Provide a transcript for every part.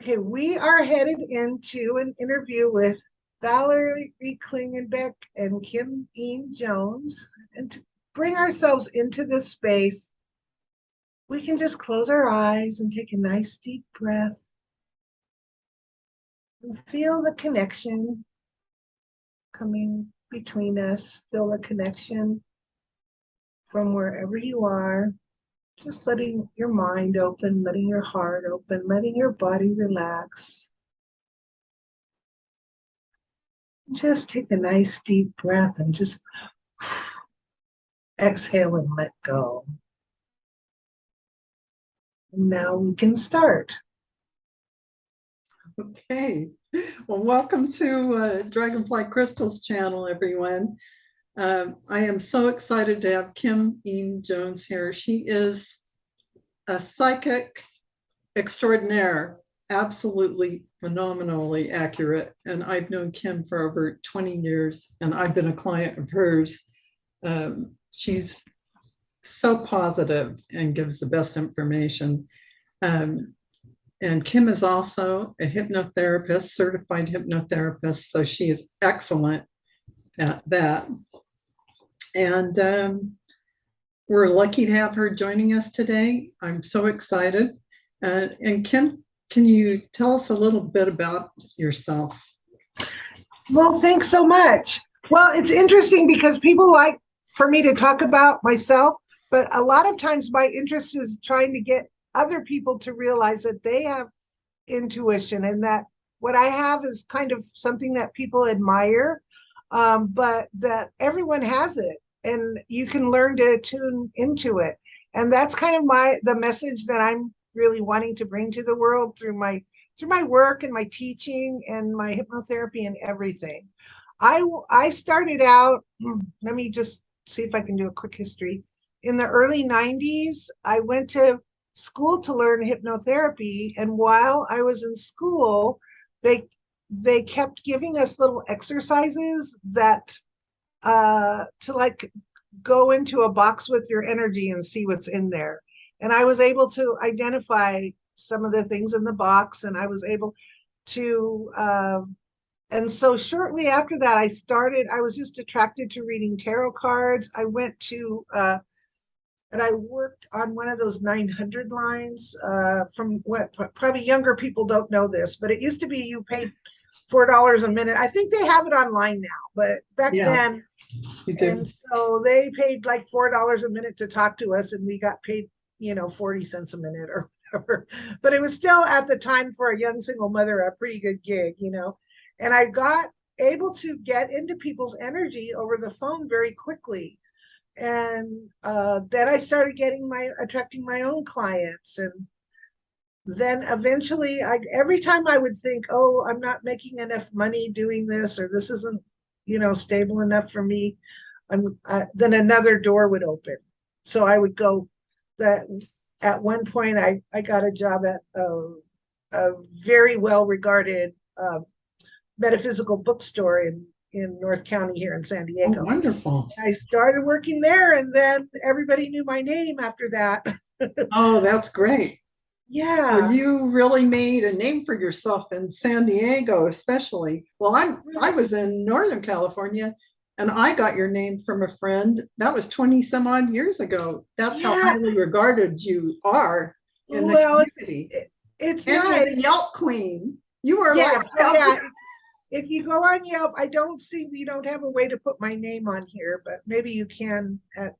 Okay, we are headed into an interview with Valerie Klingenbeck and Kim Ian Jones. And to bring ourselves into this space, we can just close our eyes and take a nice deep breath and feel the connection coming between us. Feel the connection from wherever you are. Just letting your mind open, letting your heart open, letting your body relax. Just take a nice deep breath and just exhale and let go. And now we can start. Okay, well, welcome to Dragonfly Crystal's channel, everyone. I am so excited to have Kim Ian Jones here. She is a psychic extraordinaire, absolutely phenomenally accurate. And I've known Kim for over 20 years, and I've been a client of hers. She's so positive and gives the best information. And Kim is also a hypnotherapist, certified hypnotherapist, so she is excellent at that. And we're lucky to have her joining us today. I'm so excited. And Kim, can you tell us a little bit about yourself? Well, thanks so much. Well, it's interesting because people like for me to talk about myself, but a lot of times my interest is trying to get other people to realize that they have intuition and that what I have is kind of something that people admire, but that everyone has it and you can learn to tune into it. And that's kind of the message that I'm really wanting to bring to the world through my work and my teaching and my hypnotherapy and everything. I started out, let me just see if I can do a quick history. In the early 90s, I went to school to learn hypnotherapy, and while I was in school, they kept giving us little exercises that to like go into a box with your energy and see what's in there. And I was able to identify some of the things in the box, and I was able to and so shortly after that I was just attracted to reading tarot cards. I went to and I worked on one of those 900 lines from what probably younger people don't know this, but it used to be you paid $4 a minute. I think they have it online now, but back then, and so they paid like $4 a minute to talk to us, and we got paid, 40 cents a minute or whatever. But it was still at the time for a young single mother a pretty good gig, and I got able to get into people's energy over the phone very quickly. And then I started attracting my own clients. And then eventually every time I would think, oh, I'm not making enough money doing this, or this isn't, stable enough for me. Then another door would open. So I would go that at one point I got a job at a very well-regarded metaphysical bookstore in North County here in San Diego. Oh, wonderful. I started working there, and then everybody knew my name after that. Oh, that's great. Yeah. So you really made a name for yourself in San Diego, especially. Well, I was in Northern California, and I got your name from a friend. That was 20 some odd years ago. That's how highly regarded you are in the community. It's and nice. You're the Yelp queen. You are like yeah. If you go on Yelp, we don't have a way to put my name on here, but maybe you can at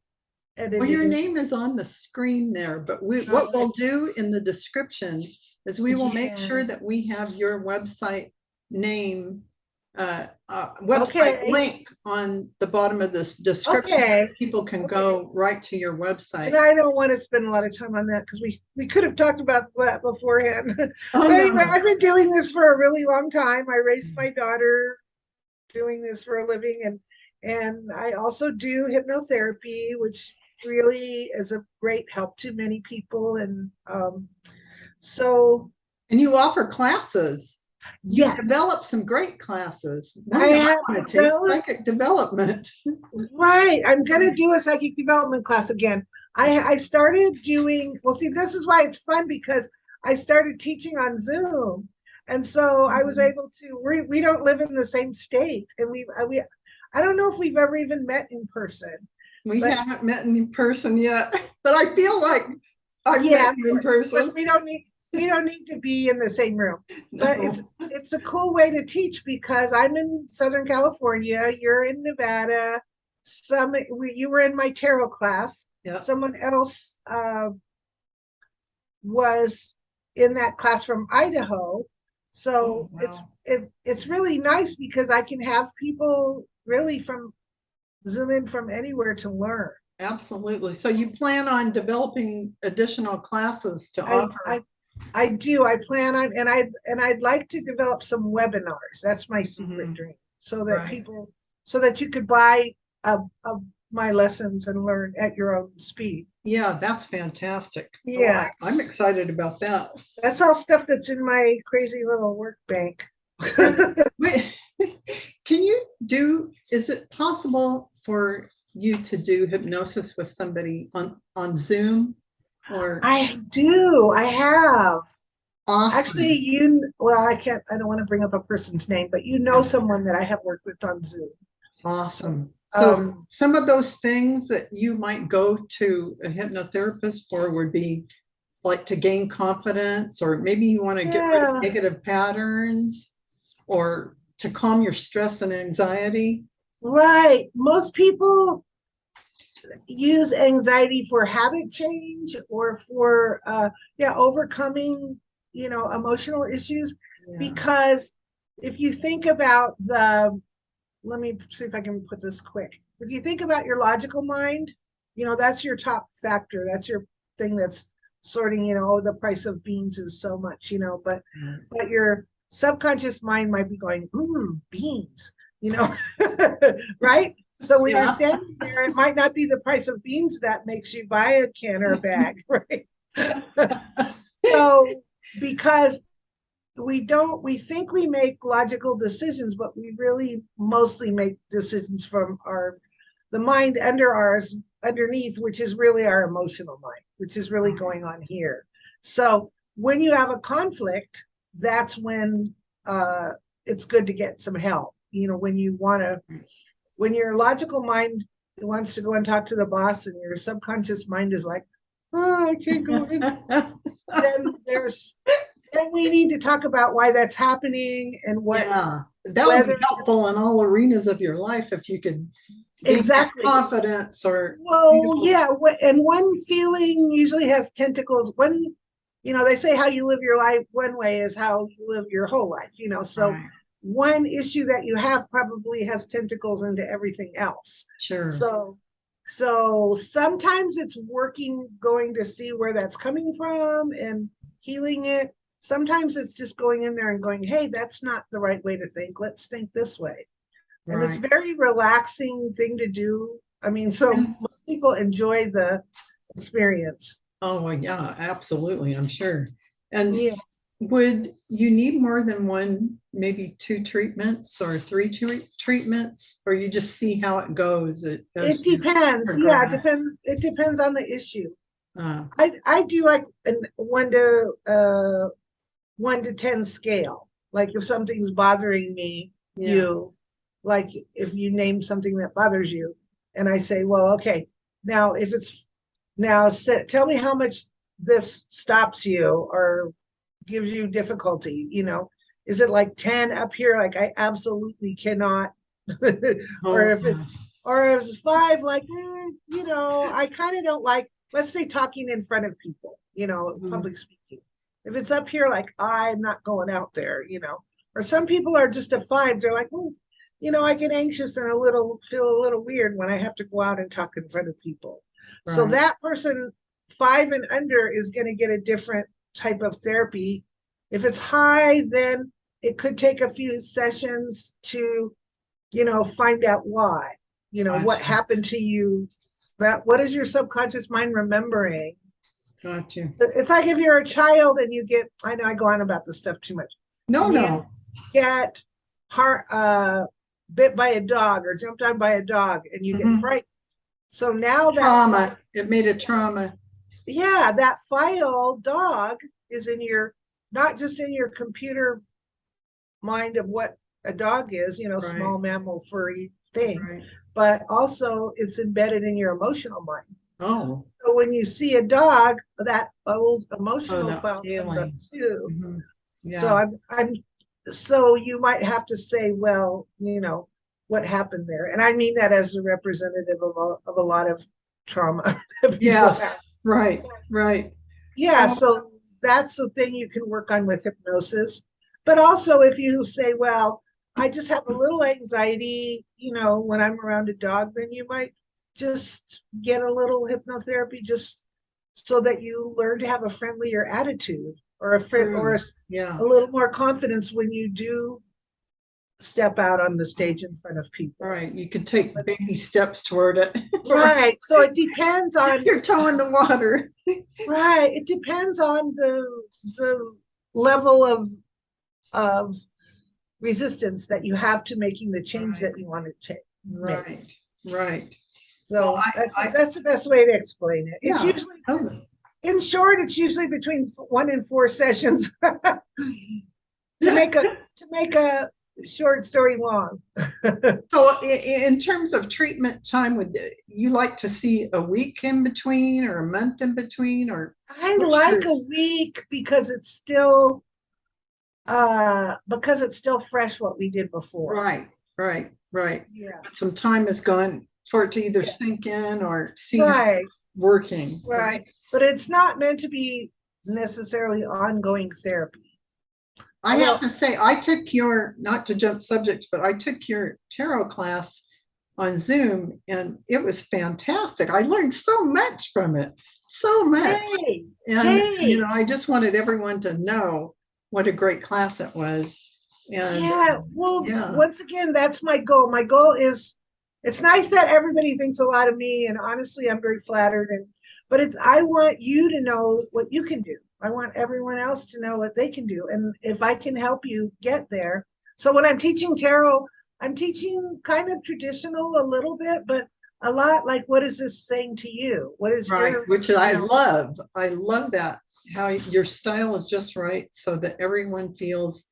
well, your name is on the screen there, but what we'll do in the description is we will make sure that we have your website name, website link on the bottom of this description. So people can go right to your website. And I don't want to spend a lot of time on that because we could have talked about that beforehand. But anyway, I've been doing this for a really long time. I raised my daughter doing this for a living, and I also do hypnotherapy, which really is a great help to many people. And and you offer classes. Yes. You developed some great classes. I have psychic development. Right. I'm going to do a psychic development class again. I started doing, well, see, this is why it's fun, because I started teaching on Zoom. And so I was Mhm. able to, we don't live in the same state. And I don't know if we've ever even met in person, We but haven't met in person yet, but I feel like I've met yeah, you in of course person. we don't need to be in the same room. But No. it's a cool way to teach because I'm in Southern California, you're in Nevada, you were in my tarot class. Yeah. Someone else was in that class from Idaho. Oh, So wow. it's really nice because I can have people really from Zoom in from anywhere to learn. Absolutely. So you plan on developing additional classes to I offer? I I do. I plan on and I'd like to develop some webinars. That's my secret Mhm. dream. So that Right. people so that you could buy a my lessons and learn at your own speed. Yeah, that's fantastic. Oh, Yeah. I'm excited about that. That's all stuff that's in my crazy little work bank. And wait, can you do, is it possible for you to do hypnosis with somebody on Zoom or I do. I have. Actually, awesome? well, I don't want to bring up a person's name, but you know Yeah, someone that I have worked with on Zoom. So, awesome. So um, some of those things that you might go to a hypnotherapist for would be like to gain confidence, or maybe you want to get rid of yeah, negative patterns, or to calm your stress and anxiety. right. Most people use anxiety for habit change or for yeah, overcoming, emotional issues Yeah. because if you think about let me see if I can put this quick. If you think about your logical mind, that's your top factor. That's your thing that's sorting, oh, the price of beans is so much, but your subconscious mind might be going, beans, you know, right? So when you're Yeah. standing there, it might not be the price of beans that makes you buy a can or a bag, right? So because we think we make logical decisions, but we really mostly make decisions from the mind underneath, which is really our emotional mind, which is really going on here. So when you have a conflict, that's when it's good to get some help. When your logical mind wants to go and talk to the boss and your subconscious mind is like, oh, I can't go in, then there's then we need to talk about why that's happening and Yeah, that would be whether helpful in all arenas of your life if you could gain that exactly. confidence or, Well, yeah, and one feeling usually has tentacles. They say how you live your life one way is how you live your whole life, so right, one issue that you have probably has tentacles into everything else. sure. So sometimes it's going to see where that's coming from and healing it. Sometimes it's just going in there and going, hey, that's not the right way to think. Let's think this way. And it's Right. very relaxing thing to do. I mean, so most people enjoy the experience. Oh, well, yeah, absolutely, I'm sure. And Yeah, would you need more than one, maybe two treatments or three treatments, or you just see how it goes as it you depends. Yeah, it progress? depends. It depends on the issue. Uh, I do like an 1 to 10 scale. Like if something's bothering me, yeah. like if you name something that bothers you, and I say, well, okay, now if it's now tell me how much this stops you or gives you difficulty. Is it like 10 up here? Like I absolutely cannot, or Oh, if it's or if it's 5, like I kind of don't like. Let's say talking in front of people, mm, public speaking. If it's up here, like I'm not going out there, Or some people are just a 5. They're like, I get anxious and feel a little weird when I have to go out and talk in front of people. So right. that person 5 and under is going to get a different type of therapy. If it's high, then it could take a few sessions to, find out why, what Gotcha. happened to you, that what is your subconscious mind remembering? Gotcha. It's like if you're a child and I know I go on about this stuff too much, No, and you no. get heart bit by a dog or jumped on by a dog and you get Mhm. frightened. So now that Trauma. It made a trauma. yeah, that file dog is in your, not just in your computer mind of what a dog is, you know, Right. small mammal furry thing, Right. but also it's embedded in your emotional mind. Oh, So when you see a dog, that old emotional that file comes up feeling. too. Mhm. So Yeah. I'm so you might have to say, well, you know, what happened there? And I mean that as a representative of a lot of trauma that people Yes. have. Right. Right. Yeah, So, so that's the thing you can work on with hypnosis. But also if you say, well, I just have a little anxiety, you know, when I'm around a dog, then you might just get a little hypnotherapy just so that you learn to have a friendlier attitude or true. Yeah. a little more confidence when you do step out on the stage in front of people. Right. You could take baby steps toward it. Right. So it depends on Your toe in the water. right. It depends on the level of resistance that you have to making the change Right. that you want to make. Right. Right. Well, So that's the best way to explain it. It's yeah. usually, Oh, in short, it's usually between 1 and 4 sessions to make a short story long. so in terms of treatment time, would you like to see a week in between or a month in between, or I what's like your a week because it's still fresh what we did before. right, right, right. Yeah. But some time has gone for it to either Yeah. sink in or see how Right. it's working. Right. But it's not meant to be necessarily ongoing therapy. I I have know. to say, I took your, not to jump subjects, but I took your tarot class on Zoom and it was fantastic. I learned so much from it, so much. Hey, And, hey. I just wanted everyone to know what a great class it was. And Yeah. Well, yeah, once again, that's my goal. My goal is it's nice that everybody thinks a lot of me, and honestly, I'm very flattered. But it's I want you to know what you can do. I want everyone else to know what they can do. And if I can help you get there. So when I'm teaching tarot, I'm teaching kind of traditional a little bit, but a lot like what is this saying to you? What is right. your, Which you I know, love. I love that. How your style is just right so that everyone feels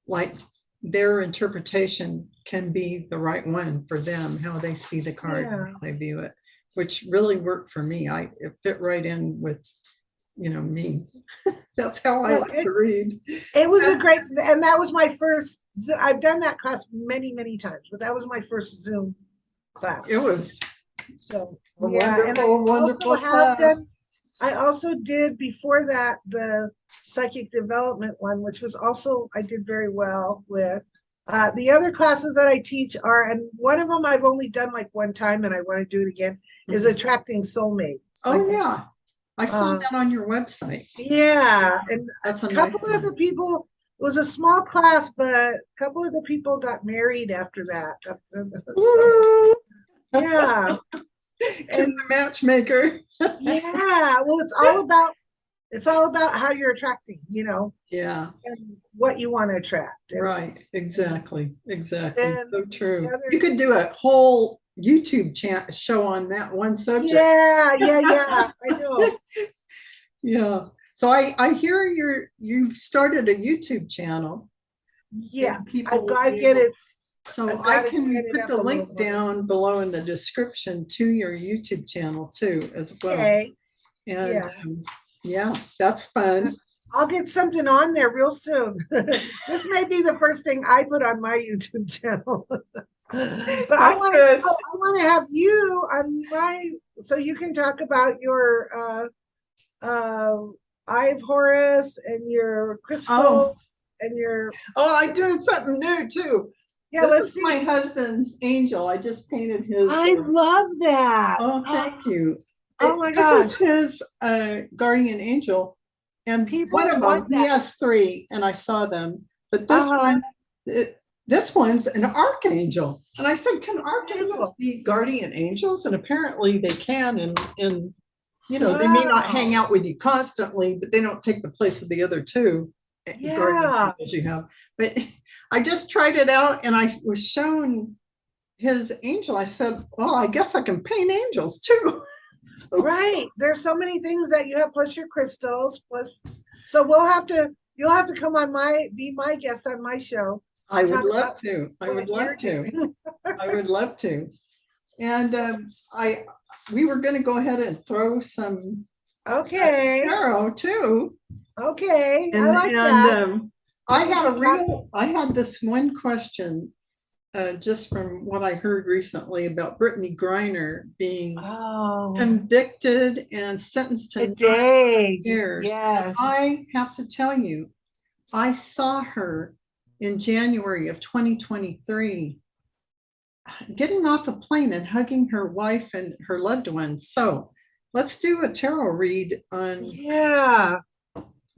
like their interpretation can be the right one for them, how they see the card, yeah. how they view it, which really worked for me. It fit right in with, me. That's how I Well, like to read. it was a great, and that was my first. I've done that class many, many times, but that was my first Zoom class. It was So a yeah, and I wonderful, also wonderful have class. done. I also did before that the psychic development one, which was also I did very well with. The other classes that I teach are, and one of them I've only done like one time, and I want to do it again, is Mhm. attracting soulmates. Like, Oh yeah, I saw uh, that on your website. yeah, and That's a a nice couple of the one. people, it was a small class, but a couple of the people got married after that. So Woo! yeah, Kim's and a matchmaker. yeah, well, it's all about how you're attracting, you know, Yeah, and what you want to attract. right. And Exactly. Exactly. then So the true. You other, could do a whole YouTube show on that one subject. yeah, I know. Yeah. So I hear you've started a YouTube channel Yeah, and people will I be get able. it. So I've I got to can get it put up the a little link more. down below in the description to your YouTube channel too, as well. Okay, And yeah. yeah, that's fun. I'll get something on there real soon. This may be the first thing I put on my YouTube channel. But That's good. I want to have you on my so you can talk about your Eye of Horus and your Oh, crystal and your I'm doing something new too. yeah, This let's is my see. husband's angel. I just painted his. I love that. Oh, thank you. Oh my This is gosh. his guardian angel. And one People of them, want he that. has three, and I saw them. But Uh-huh. this one's an archangel. And I said, can archangels Beautiful. be guardian angels? And apparently they can. And they may not hang Wow. out with you constantly, but they don't take the place of the other two guardian Yeah. angels you have. But I just tried it out, and I was shown his angel. I said, well, I guess I can paint angels too. So, Right. There's so many things that you have, plus your crystals, plus So you'll have to come on be my guest on my show I and would talk love about to. I would what you're love to. doing. I would love to. And we were going to go ahead and throw some Okay. tarot too. Okay. I And like that. I had this one question just from what I heard recently about Brittany Griner being Oh, convicted and sentenced to 9 today. years. And Yes. I have to tell you, I saw her in January of 2023 getting off a plane and hugging her wife and her loved ones. So let's do a tarot read on Yeah.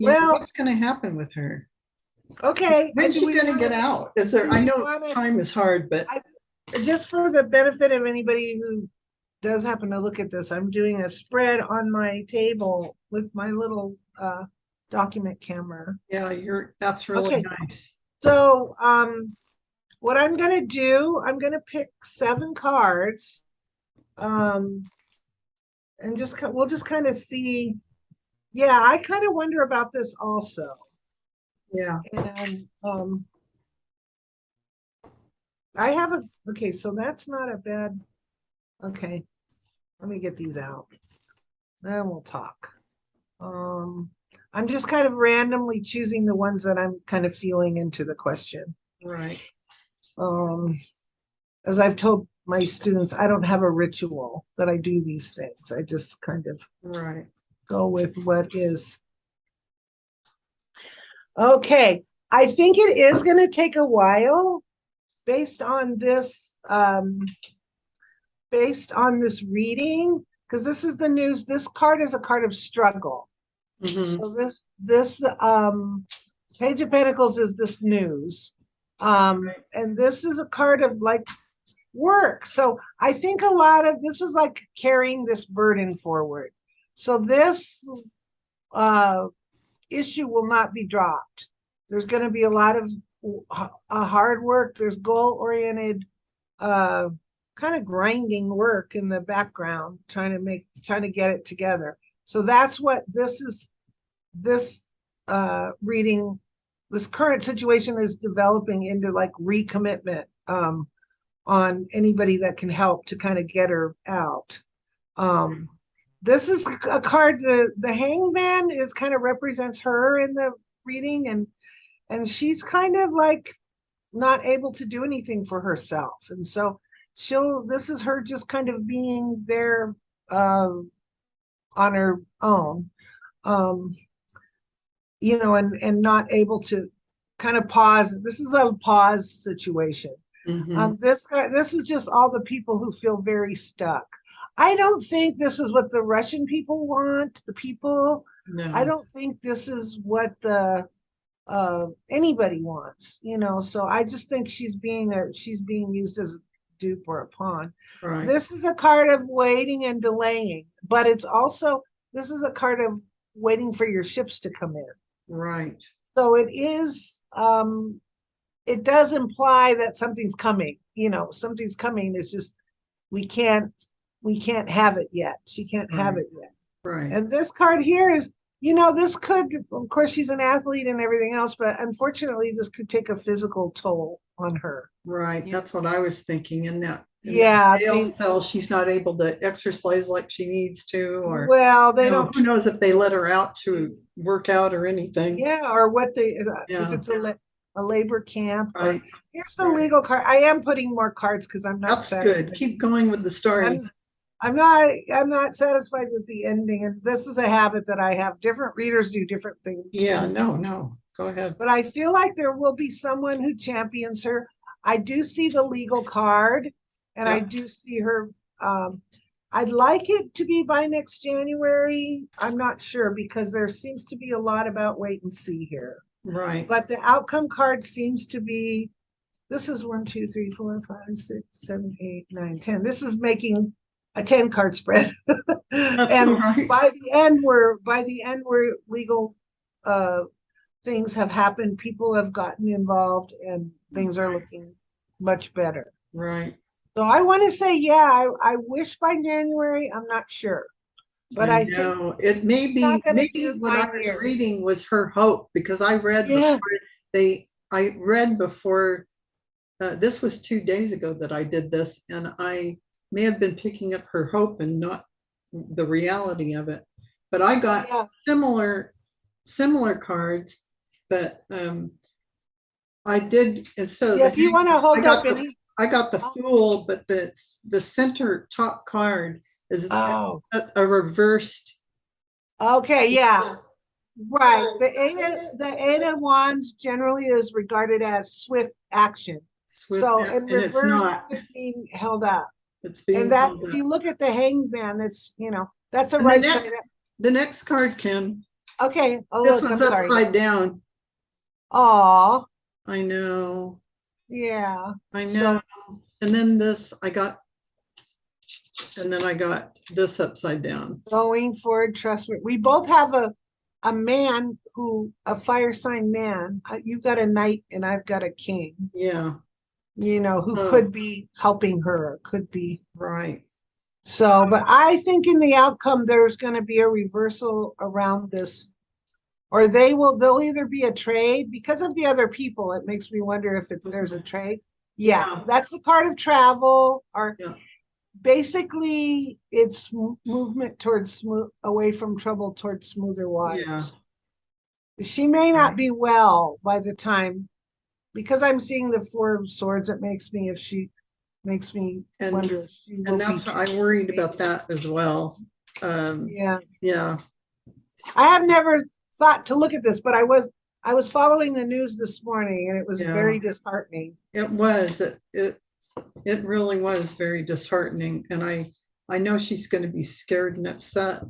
Well, what's going to happen with her. okay. When's Do she we going to want get to, out? Is there, do I we know want to, time is hard, but just for the benefit of anybody who does happen to look at this, I'm doing a spread on my table with my little document camera. yeah, that's really Okay. nice. So, what I'm gonna do, I'm gonna pick 7 cards, um, and we'll just kind of see. Yeah, I kind of wonder about this also. Yeah. And I have okay, so that's not a bad. Okay, let me get these out. Then we'll talk. Um, I'm just kind of randomly choosing the ones that I'm kind of feeling into the question. Right. Um, as I've told my students, I don't have a ritual that I do these things. I just kind of Right. go with what is. Okay, I think it is going to take a while based on this reading, because this is the news. This card is a card of struggle. Mhm. So this Page of Pentacles is this news. And this is a card of like work. So I think a lot of this is like carrying this burden forward. So this issue will not be dropped. There's going to be a lot of hard work. There's goal oriented, kind of grinding work in the background, trying to get it together. So that's what this is. This reading, this current situation is developing into like recommitment on anybody that can help to kind of get her out. This is a card, the hangman is kind of represents her in the reading, and she's kind of like not able to do anything for herself. And so this is her just kind of being there on her own. Um, and not able to kind of pause. This is a pause situation. Mhm. This is just all the people who feel very stuck. I don't think this is what the Russian people want. The people, I No. don't think this is what the anybody wants. So I just think she's being used as a dupe or a pawn. Right. This is a card of waiting and delaying, but this is a card of waiting for your ships to come in. Right. So it does imply that something's coming. Something's coming. It's just we can't have it yet. She can't have Right. it yet. Right. And this card here is, this could, of course, she's an athlete and everything else, but unfortunately, this could take a physical toll on her. Right. That's what I was thinking. In that Yeah, jail cell, she's not able to exercise like she needs to, or well, they don't. who knows if they let her out to work out or anything. Yeah, or what if Yeah. it's a labor camp. Or Right. here's the legal card. I am putting more cards because I'm not That's good. Keep going with the story. I'm not satisfied with the ending, and this is a habit that I have. Different readers do different things. Yeah, no. Go ahead. But I feel like there will be someone who champions her. I do see the legal card, and I do see her. I'd like it to be by next January. I'm not sure because there seems to be a lot about wait and see here. Right. But the outcome card seems to be, this is 1, 2, 3, 4, 5, 6, 7, 8, 9, 10. This is making a 10 card spread. And right. by the end where legal things have happened, people have gotten involved, and things are looking much better. Right. So I want to say, yeah, I wish by January. I'm not sure. but I I think know it may it's not be, going to maybe do what I 9 was years. reading was her hope, because I read Yeah. before I read before, this was 2 days ago that I did this, and I may have been picking up her hope and not the reality of it. But I got Yeah. similar cards, but I did, and so Yeah. If you want to hold up any. I got the Fool, but the center top card is Oh, a reversed. okay. Yeah. Right. The Eight of Wands generally is regarded as swift action. Swift, So in and it's reverse, not. it's being held up. It's And being that held if up. you look at the Hanged Man, that's that's a And right side up. the next card, Kim, Okay. Oh this look, one's I'm sorry. upside down. Oh, I know. yeah. I know. So And then this, and then I got this upside down. going forward, trust me. We both have a man a fire sign man. You've got a knight and I've got a king. Yeah. Who Oh, could be helping her, could be. right. So, but I think in the outcome, there's going to be a reversal around this, or they'll either be a trade because of the other people. It makes me wonder if there's a trade. Yeah, Yeah. that's the card of travel, or Yeah. basically it's movement towards away from trouble towards smoother waters. Yeah. She may not be well by the time, because I'm seeing the Four of Swords. It makes me wonder if she will And that's be. I worried about that as well. Yeah. Yeah. I have never thought to look at this, but I was following the news this morning and it was Yeah. very disheartening. It was. It really was very disheartening. And I know she's going to be scared and upset,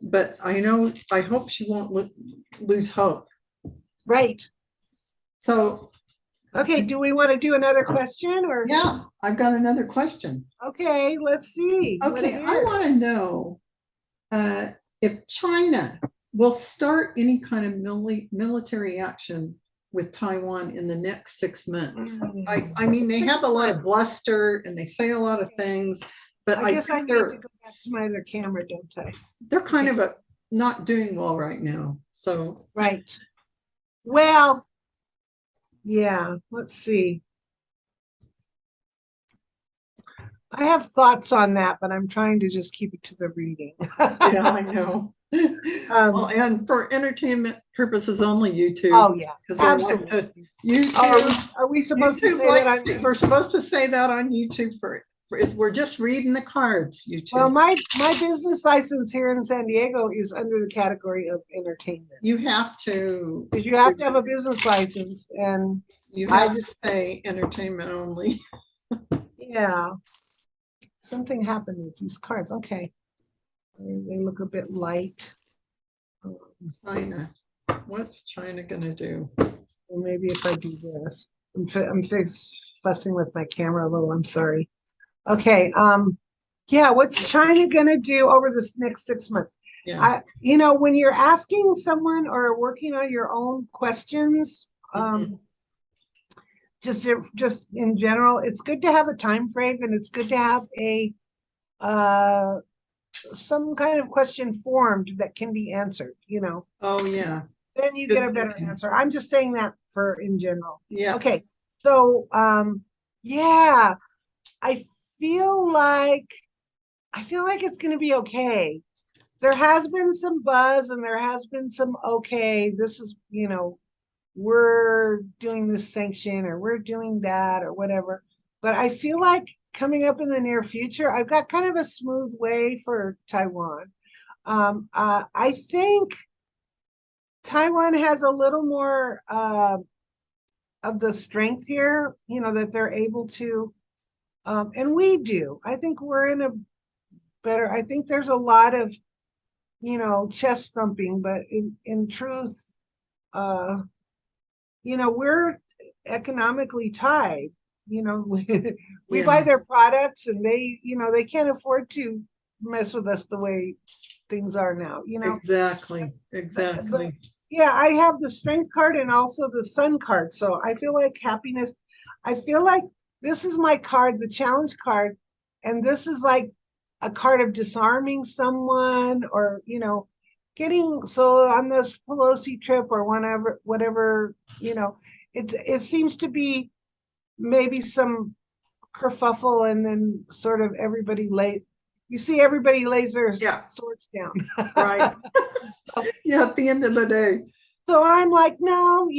but I hope she won't lose hope. Right. So, okay, do we want to do another question, or? Yeah, I've got another question. Okay, let's see. Okay, I want to know if China will start any kind of military action with Taiwan in the next 6 months. I mean, they have a lot of bluster and they say a lot of things, but I guess I need to go back to my other camera, don't I? They're kind of not doing well right now. So right. Well, yeah, let's see. I have thoughts on that, but I'm trying to just keep it to the reading. Yeah, I know. Well, and for entertainment purposes only, YouTube. Oh yeah, absolutely. Like YouTube. Oh, are we supposed YouTube to say that on? We're supposed to say that on YouTube we're just reading the cards. YouTube. Well, my business license here in San Diego is under the category of entertainment. You have to, because you have to have a business license, and you have to say entertainment only. Yeah. Something happened with these cards. Okay. They look a bit light. China. What's China gonna do? Well, maybe if I do this. I'm fussing with my camera a little. I'm sorry. Okay. Yeah, what's China gonna do over this next 6 months? Yeah. When you're asking someone or working on your own questions, just in general, it's good to have a time frame, and it's good to have a some kind of question formed that can be answered. Oh yeah. Then you get a better answer. I'm just saying that for in general. Yeah. Okay. So yeah, I feel like it's going to be okay. There has been some buzz and there has been some, okay, this is, we're doing this sanction or we're doing that or whatever. But I feel like coming up in the near future, I've got kind of a smooth way for Taiwan. I think Taiwan has a little more of the strength here, that they're able to, and we do. I think we're in a better, I think there's a lot of, chest thumping, but in truth, we're economically tied. We buy their products and they can't afford to mess with us the way things are now, Exactly. But, yeah, I have the strength card and also the sun card. So I feel like I feel like this is my card, the challenge card. And this is like a card of disarming someone, or getting so on this Pelosi trip or whatever, it seems to be maybe some kerfuffle, and then sort of you see everybody lays their Yeah. swords down. Right. Yeah, at the end of the day. So I'm like, no,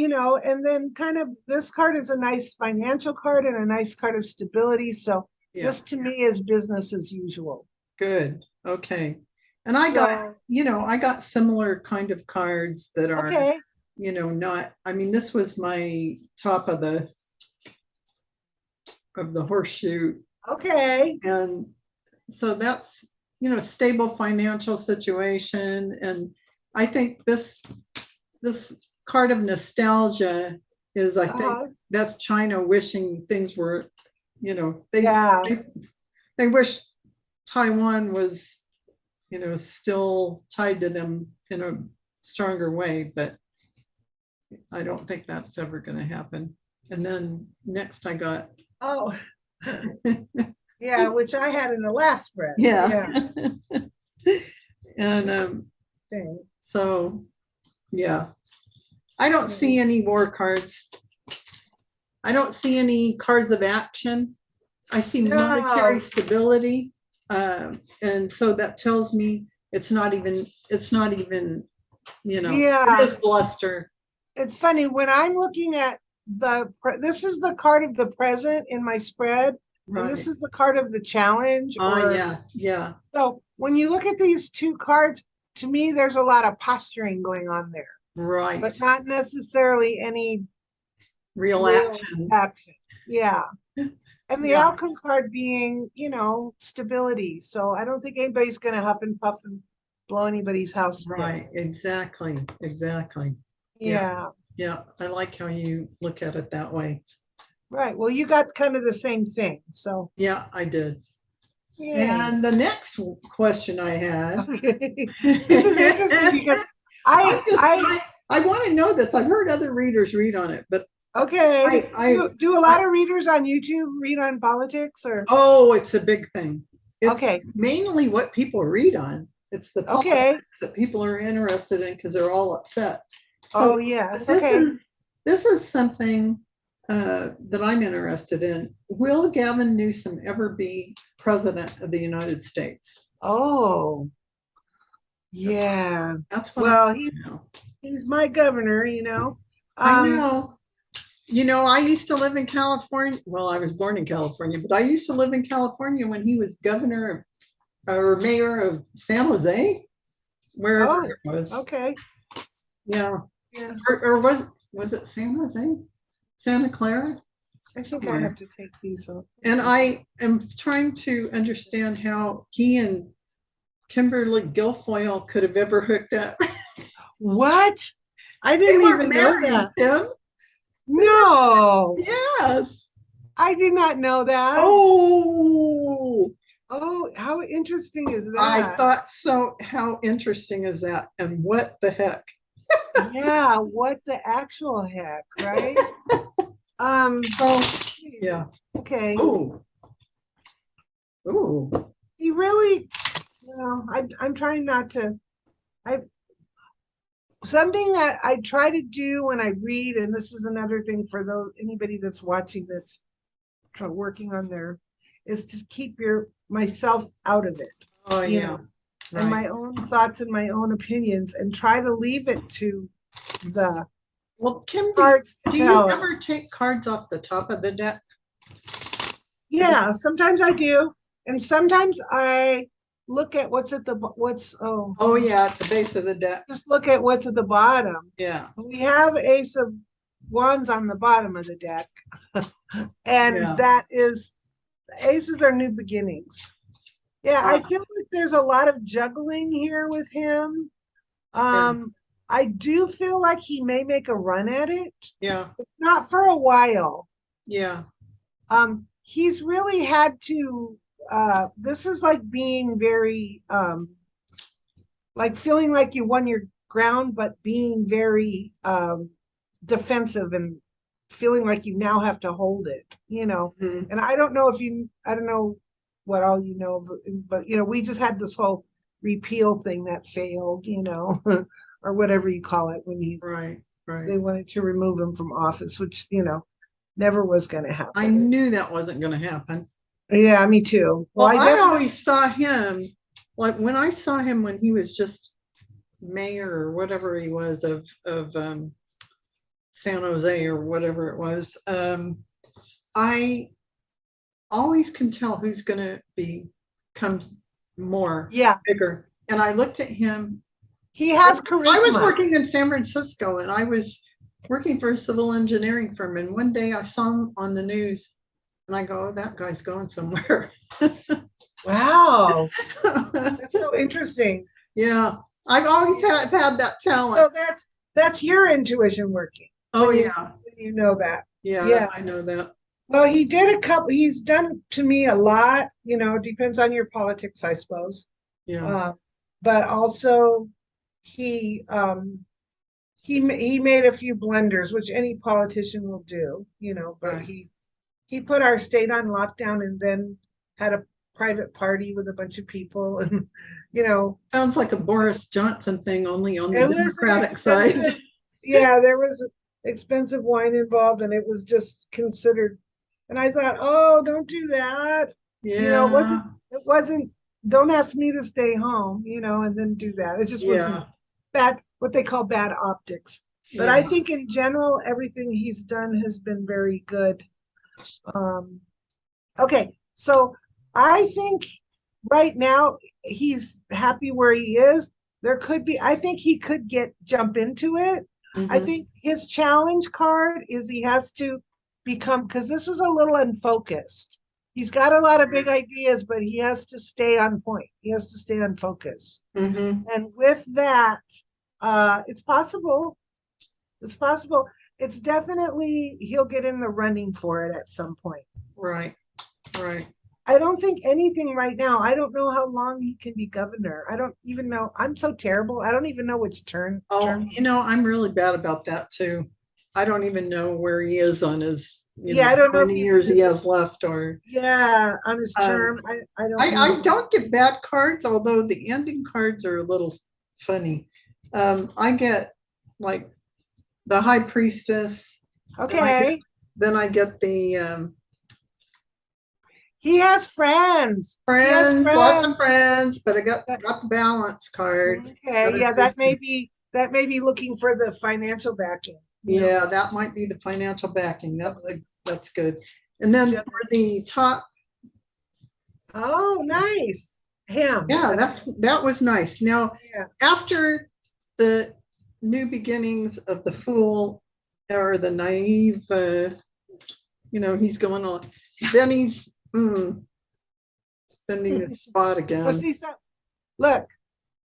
and then kind of this card is a nice financial card and a nice card of stability. So Yeah. this to me is business as usual. Good. Okay. And I got similar kind of cards that are, Okay. not, I mean, this was my top of the horseshoe. Okay. And so that's, stable financial situation. And I think this card of nostalgia is, I think that's China wishing things were, they wish Taiwan was, still tied to them in a stronger way, but I don't think that's ever going to happen. And then next I got yeah, which I had in the last spread. Yeah. And so yeah, I don't see any war cards. I don't see any cards of action. I see monetary stability. And so that tells me it's not even, it is bluster. It's funny when I'm looking at this is the card of the present in my spread, and this is the card of the challenge. Yeah. So when you look at these two cards, to me, there's a lot of posturing going on there. Right. But not necessarily any real action. Yeah. And the outcome card being, stability. So I don't think anybody's going to huff and puff and blow anybody's house down. Right. Exactly. Yeah. Yeah. I like how you look at it that way. Right. Well, you got kind of the same thing. So yeah, I did. Yay. And the next question I had. Okay. This is interesting because I want to know this. I've heard other readers read on it, but okay. Do a lot of readers on YouTube read on politics or? Oh, it's a big thing. It's okay. Mainly what people read on. It's the politics that people are interested in because they're all upset. So yes. This is something that I'm interested in. Will Gavin Newsom ever be president of the United States? Oh, yeah. That's what he's my governor, I know. I used to live in California. Well, I was born in California, but I used to live in California when he was governor or mayor of San Jose, wherever it was. Okay. Yeah. Or was it San Jose? Santa Clara? I think I have to take these off. And I am trying to understand how he and Kimberly Guilfoyle could have ever hooked up. What? I didn't even know that. Him? No. Yes. I did not know that. Oh, how interesting is that? I thought so. How interesting is that? And what the heck? Yeah, what the actual heck, right? Yeah. Okay. Oh. He really, I'm trying not to. Something that I try to do when I read, and this is another thing for anybody that's watching that's working on there, is to keep myself out of it. Oh yeah. Right. And my own thoughts and my own opinions, and try to leave it to the Kim, cards. Do you ever take cards off the top of the deck? Yeah, sometimes I do, and sometimes I look at what's at the at the base of the deck. Just look at what's at the bottom. Yeah. We have Ace of Wands on the bottom of the deck, and that is aces are new beginnings. Yeah, I feel like there's a lot of juggling here with him. I do feel like he may make a run at it. Yeah. But not for a while. Yeah. He's really had to this is like being very like feeling like you won your ground, but being very defensive and feeling like you now have to hold it, And I don't know what all you know, but we just had this whole repeal thing that failed, or whatever you call it when Right, right. they wanted to remove him from office, which never was going to I happen. knew that wasn't going to happen. Yeah, me too. Well, I I definitely always saw him, like when I saw him when he was just mayor or whatever he was of San Jose or whatever it was. I always can tell who's going to become more yeah, bigger. And I looked at him. he has I was charisma. working in San Francisco and I was working for a civil engineering firm. And one day I saw him on the news and I go, oh, that guy's going somewhere. Wow, that's so interesting. Yeah, I've always had that So talent. that's your intuition working. Oh, when yeah. you know that. Yeah, Yeah. I know that. Well, he's done to me a lot, depends on your politics, I suppose. Yeah, Uh, but also he made a few blunders, which any politician will do, but right. he put our state on lockdown and then had a private party with a bunch of people and Sounds like a Boris Johnson thing, only on the it was an Democratic side. expensive, yeah, there was expensive wine involved and it was just considered. And I thought, oh, don't do that. It Yeah, wasn't, don't ask me to stay home, and then do that. It just wasn't yeah, bad, what they call bad optics. But I yeah. think in general, everything he's done has been very good. Um, okay, so I think right now he's happy where he is. I think he could jump into it. I Mhm. think his challenge card is he has to become, because this is a little unfocused. He's got a lot of big ideas, but he has to stay on point. He has to stay on focus. Mhm. And with that, it's possible. It's possible. It's definitely he'll get in the running for it at some point. Right, right. I don't think anything right now. I don't know how long he can be governor. I don't even know. I'm so terrible. I don't even know which Oh, term. I'm really bad about that too. I don't even know where he is on his, Yeah, I don't how know if many he's in years he his, has left or yeah, on his um term. I don't I know. don't get bad cards, although the ending cards are a little funny. I get like the high priestess, then Okay. I get the He has friends. He has friends, lots of friends. friends, but I got That- got the balance card. okay. Got a Yeah, Christian. that may be looking for the financial backing. Yeah, that might be the financial backing. That's good. And then for the top, Oh, nice. Him. yeah, that was nice. Now, Yeah. after the new beginnings of the fool or the naive, he's going on. Then he's spending his spot Well, again. see, look.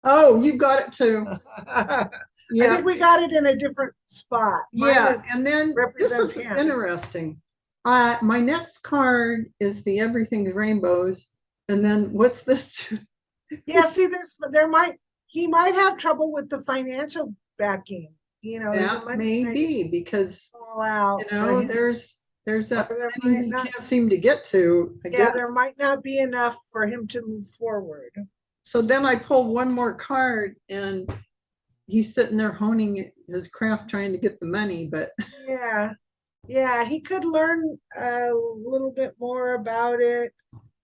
Oh, you got it too. I Yeah, think we got it in a different spot. Mine yeah. And then this represents is him. interesting. My next card is the Everything's Rainbows. And then what's this? Yeah, see, he might have trouble with the financial backing. The That money may might be because, fall out for him. there's Or that there money might he not, can't seem to get to, I yeah, guess. there might not be enough for him to move forward. So then I pulled one more card and he's sitting there honing his craft trying to get the money, but Yeah, yeah, he could learn a little bit more about it.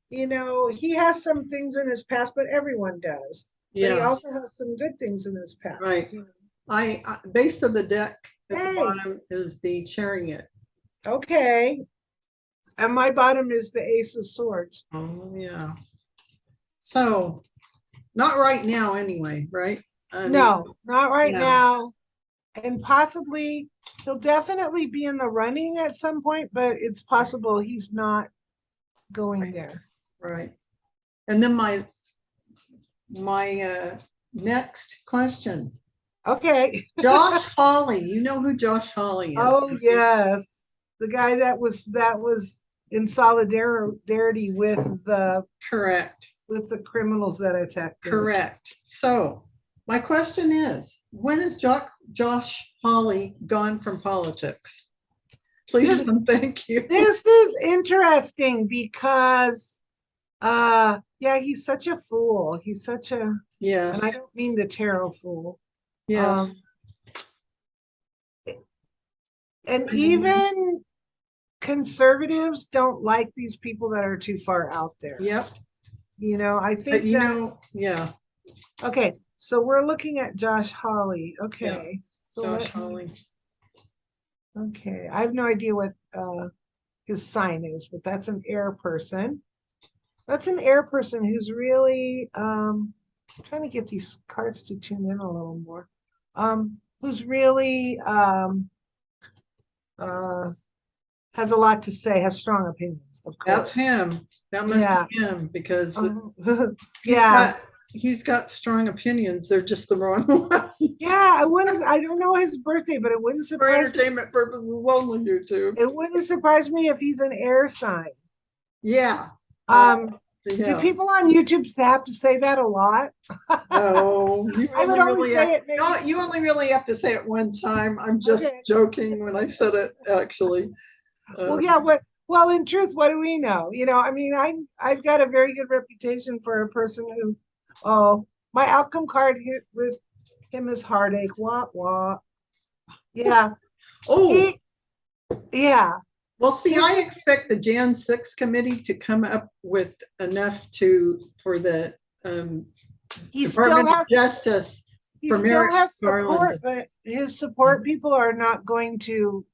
He has some things in his past, but everyone does. But he yeah, also has some good things in his right. past. I base of the deck at the Hey, bottom is the chariot. okay. And my bottom is the Ace of Swords. Oh, yeah. So not right now anyway, right? I mean, No, not right no, now. And possibly he'll definitely be in the running at some point, but it's possible he's not going there. right. And then my next question. Okay. Josh Hawley, you know who Josh Hawley is? Oh yes. The guy that was in solidarity Correct. with the criminals that attacked him. Correct. So my question is, when is Josh Hawley gone from politics? Please This and thank you. this is interesting because Yeah, he's such a fool. He's such a, and I Yes, don't mean the tarot fool. yes. Um, and I mean, even conservatives don't like these people that are too far out there. yep. I But think that, yeah, okay, so we're looking at Josh Hawley. yeah. Okay. So Josh let me, Hawley. okay. I have no idea what his sign is, but that's an air person. That's an air person who's really trying to get these cards to tune in a little more. Who's really uh has a lot to say, has strong opinions, of That's course. him. That must Yeah. be him because he's Yeah. got he's got strong opinions. They're just the wrong ones. Yeah, I don't know his birthday, but it wouldn't For surprise me. entertainment purposes only, YouTube. It wouldn't surprise me if he's an air sign. Yeah. Um, do Yeah. people on YouTube have to say that a lot? No, you I would only only really say have, it no, maybe. you only really have to say it one time. I'm just Okay. joking when I said it, actually. Well, Um, yeah, well, in truth, what do we know? I mean, I've got a very good reputation for a person who, oh, my outcome card hit with him is heartache. Wah wah. Yeah. oh, He yeah. well, see, His I expect the Jan 6 committee to come up with enough for the um, he still Department of has Justice he for still Merrick has Garland. support, but his support people are not going to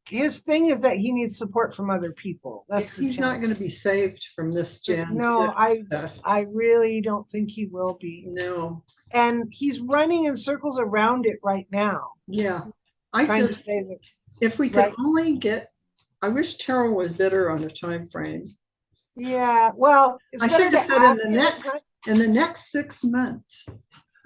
his thing is that he needs support from other people. Yeah, That's the he's not challenge. going to be saved from this Jan No, 6 stuff. I really don't think he will be. No. And he's running in circles around it right now, Yeah. I trying to just, say that if we could right. only get, I wish Terrell was better on a time frame. Yeah, well, it's I should better have to said ask him and in the next 6 months.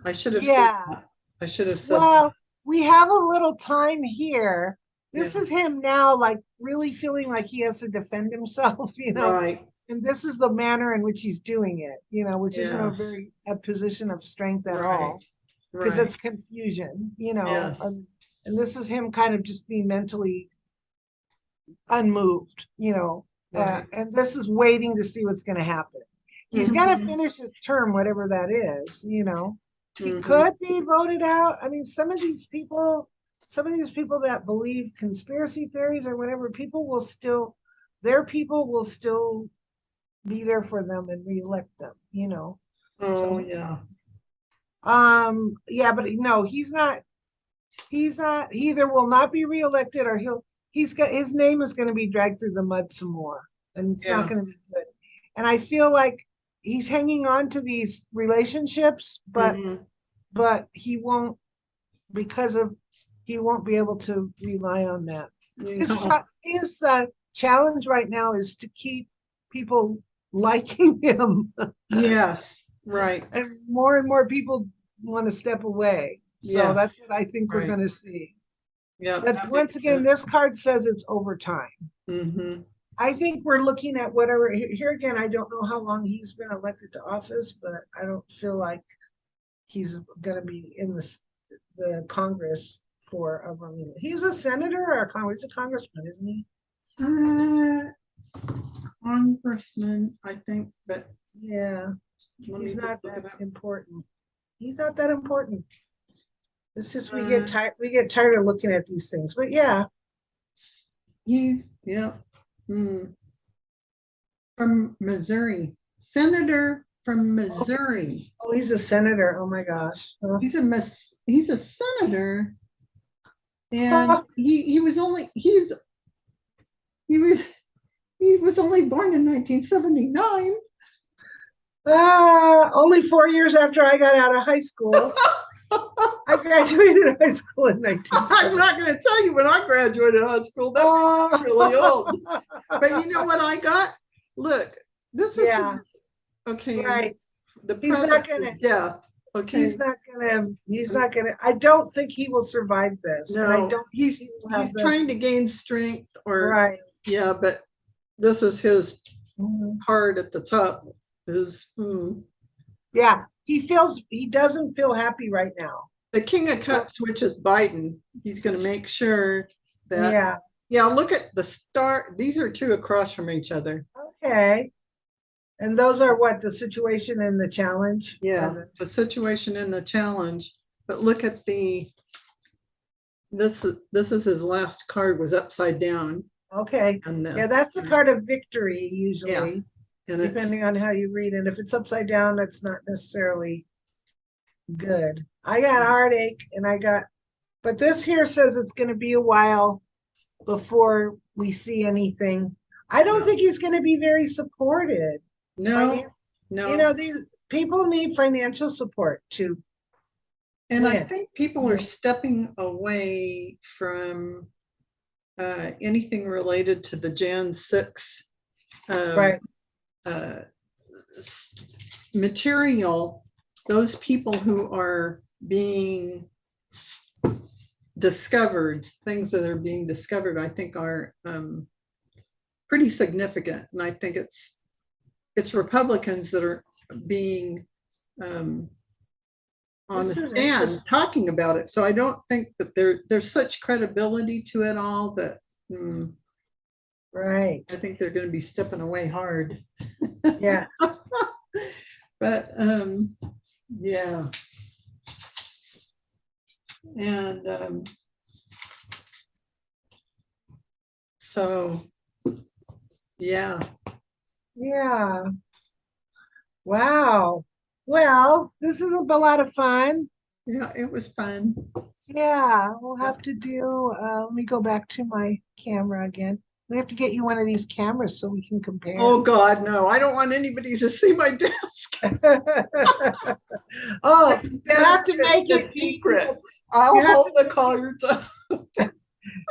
I should have said yeah. that. I should have said that. Well, we have a little time here. Yeah. This is him now, like really feeling like he has to defend himself, Right. and this is the manner in which he's doing it, which isn't Yes. a position of strength at Right. all, because Right. it's confusion, Yes. and this is him kind of just being mentally unmoved, Right. and this is waiting to see what's going to happen. He's got to Mm-hmm. finish his term, whatever that is. He Mm-hmm. could be voted out. I mean, some of these people that believe conspiracy theories or whatever, their people will still be there for them and reelect them. Oh, So, yeah. yeah, but no, he either will not be reelected or his name is going to be dragged through the mud some more, and it's not Yeah. going to be good. And I feel like he's hanging on to these relationships, Mm-hmm. but because of he won't be able to rely on that. You His know. his challenge right now is to keep people liking him, Yes. Right. and more people want to step away. So Yes. that's what I think we're Right. going to see. Yeah. But That once makes again, sense. this card says it's overtime. Mm-hmm. I think we're looking at whatever. Here again, I don't know how long he's been elected to office, but I don't feel like he's going to be in the Congress for a long. He's a senator or he's a congressman, isn't he? Uh, Congressman, I think, but Yeah, let he's me not just look that it up. important. He's not that important. It's just Uh, we get tired of looking at these things. But yeah, yeah, mm, from Missouri, senator from oh, Missouri. oh, he's a senator. Oh my gosh. He's a senator, and Huh. he was he was only born in 1979. Only 4 years after I got out of high school. I graduated high school in I'm 1970. not going to tell you when I graduated high school. That makes me really old. But you know what I got? Look, this is Yeah, okay. right. The He's not president's gonna, death. Okay. he's not gonna, I don't think he will survive this. And I No, don't think he will have he's the, trying to gain strength or right. yeah, but this is his Mhm. card at the top is Yeah, he doesn't feel happy right now. the King of So, Cups, which is Biden. He's going to make sure that yeah, yeah, look at the star. These are two across from each other. okay. And those are what, the situation and the challenge? Yeah, the situation and the challenge. But look at this is his last card was upside down. Okay. And Yeah, that's the card of victory usually, and depending on how you read it. If it's upside down, that's not necessarily good. I got heartache and but this here says it's going to be a while before we see anything. I don't think he's going to be very supported. no, You know, these people need financial support to and I win. think people are stepping away from anything related to the Jan 6 Right. Material. Those people who are being discovered, things that are being discovered, I think are pretty significant. And I think it's Republicans that are being on the stand talking about it. So I don't think that there's such credibility to it all that right. I think they're going to be stepping away hard. Yeah. But yeah. And so yeah. Yeah. Wow. Well, this is a lot of fun. Yeah, it was fun. Yeah, we'll have to do, let me go back to my camera again. We have to get you one of these cameras so we can compare. Oh God, no, I don't want anybody to see my desk. Oh, you have to make it secret. I'll hold the cards up.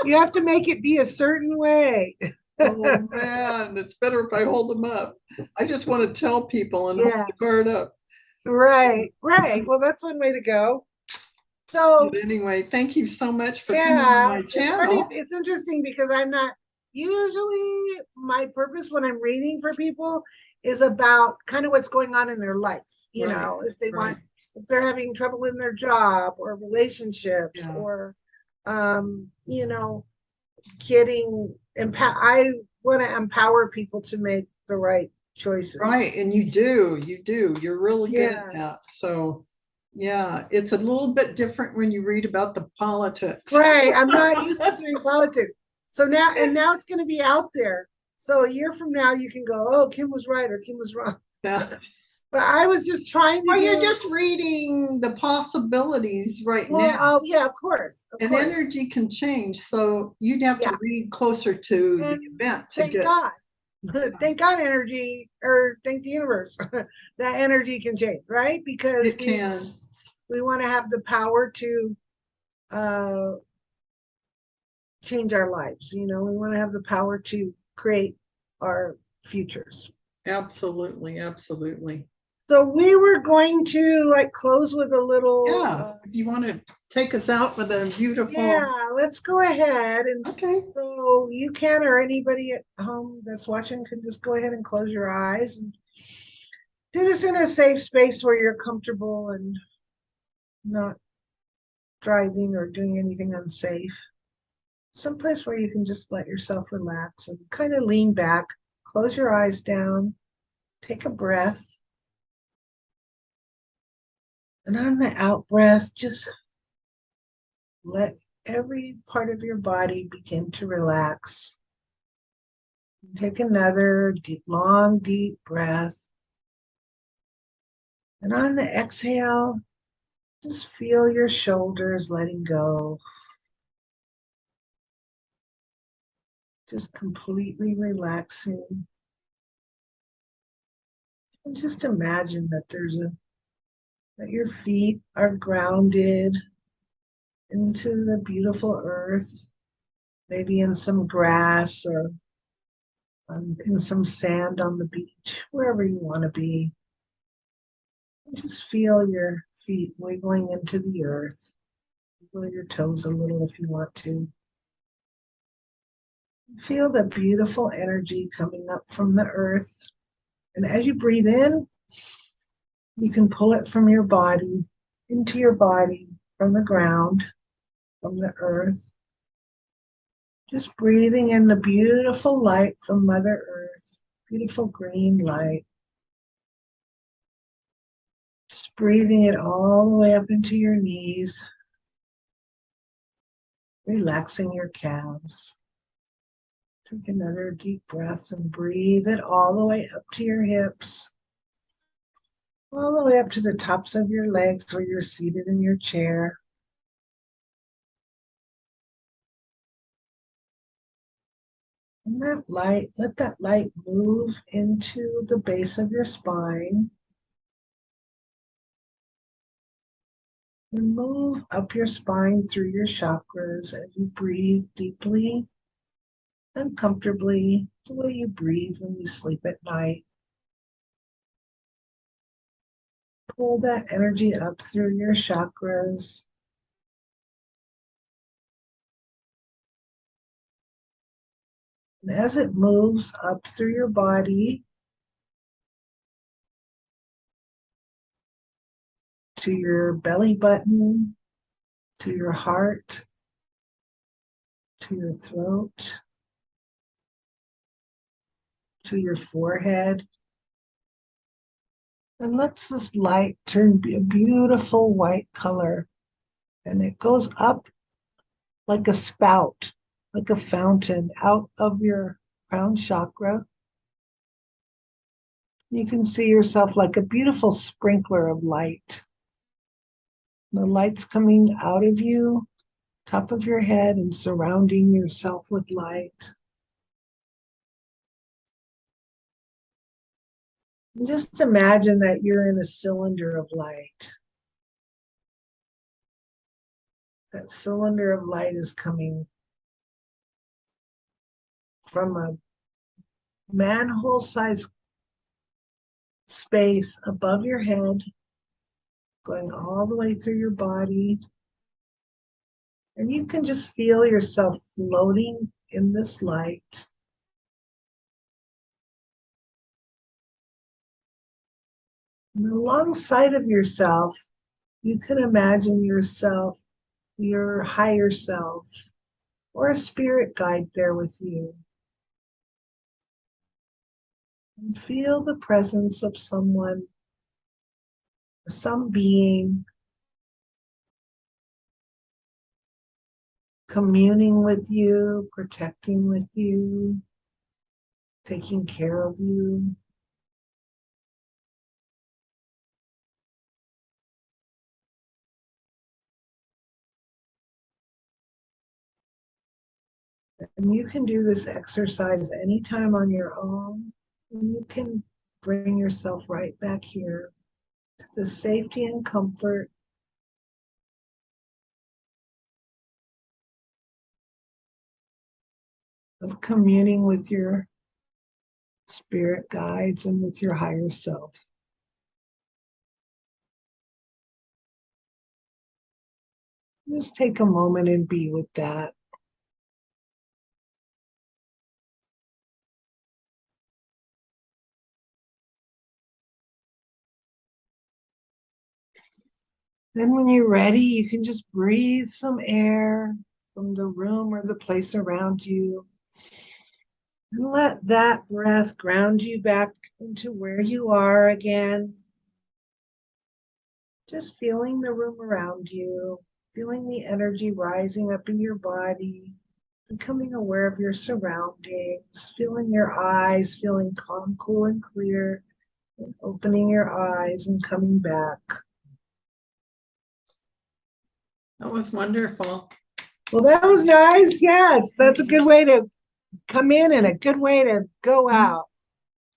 You have to make it be a certain way. Oh man, it's better if I hold them up. I just want to tell people and hold the card up. Right, right. Well, that's one way to go. So but anyway, thank you so much for coming on my channel. It's interesting because I'm not usually, my purpose when I'm reading for people is about kind of what's going on in their life. You know, if they want, if they're having trouble in their job or relationships or you know, I want to empower people to make the right choices. Right, and you do. You're really good at that. So yeah, it's a little bit different when you read about the politics. Right, I'm not used to doing politics. So now it's going to be out there. So a year from now, you can go, oh, Kim was right or Kim was wrong. Yeah. But I was just trying to. You're just reading the possibilities now. Oh, yeah, of course. And energy can change, so you'd have to read closer to the event to get. God. Thank God energy, or thank the universe, that energy can change, right? Because it can. We want to have the power to change our lives. You know, we want to have the power to create our futures. Absolutely, absolutely. So we were going to close with a little. Yeah, if you want to take us out with a beautiful. Yeah, let's go ahead and. Okay. So you can, or anybody at home that's watching can just go ahead and close your eyes and do this in a safe space where you're comfortable and not driving or doing anything unsafe. Someplace where you can just let yourself relax and kind of lean back, close your eyes down, take a breath. And on the out breath, just let every part of your body begin to relax. Take another long, deep breath. And on the exhale, just feel your shoulders letting go. Just completely relaxing. And just imagine that that your feet are grounded into the beautiful earth, maybe in some grass or in some sand on the beach, wherever you want to be. And just feel your feet wiggling into the earth. Wiggle your toes a little if you want to. Feel the beautiful energy coming up from the earth. And as you breathe in, you can pull it from your body, into your body, from the ground, from the earth. Just breathing in the beautiful light from Mother Earth, beautiful green light. Just breathing it all the way up into your knees, relaxing your calves. Take another deep breath and breathe it all the way up to your hips, all the way up to the tops of your legs where you're seated in your chair. And let that light move into the base of your spine. And move up your spine through your chakras as you breathe deeply and comfortably, the way you breathe when you sleep at night. Pull that energy up through your chakras. And as it moves up through your body to your belly button, to your heart, to your throat, to your forehead, and lets this light turn a beautiful white color. And it goes up like a spout, like a fountain out of your crown chakra. You can see yourself like a beautiful sprinkler of light. The light's coming out of you, top of your head, and surrounding yourself with light. And just imagine that you're in a cylinder of light. That cylinder of light is coming from a manhole-sized space above your head, going all the way through your body. And you can just feel yourself floating in this light. And alongside of yourself, you can imagine yourself, your higher self, or a spirit guide there with you. And feel the presence of someone, some being, communing with you, protecting with you, taking care of you. And you can do this exercise anytime on your own. And you can bring yourself right back here to the safety and comfort of communing with your spirit guides and with your higher self. Just take a moment and be with that. Then when you're ready, you can just breathe some air from the room or the place around you. And let that breath ground you back into where you are again. Just feeling the room around you, feeling the energy rising up in your body, becoming aware of your surroundings, feeling your eyes, feeling calm, cool, and clear, and opening your eyes and coming back. That was wonderful. Well, that was nice. Yes, that's a good way to come in and a good way to go out.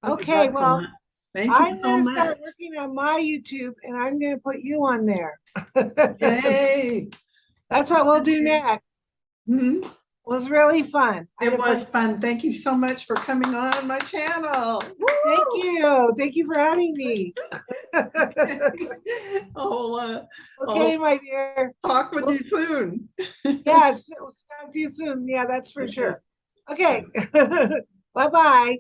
Okay, well, thank you I'm so going to much. start working on my YouTube and I'm going to put you on there. Yay! That's what we'll do next. Mhm. It was really fun. It was fun. Thank you so much for coming on my channel. Thank you. Thank you for having me. Okay, my dear. Talk with you soon. Yes, we'll talk to you soon. Yeah, that's for sure. Okay. Bye-bye.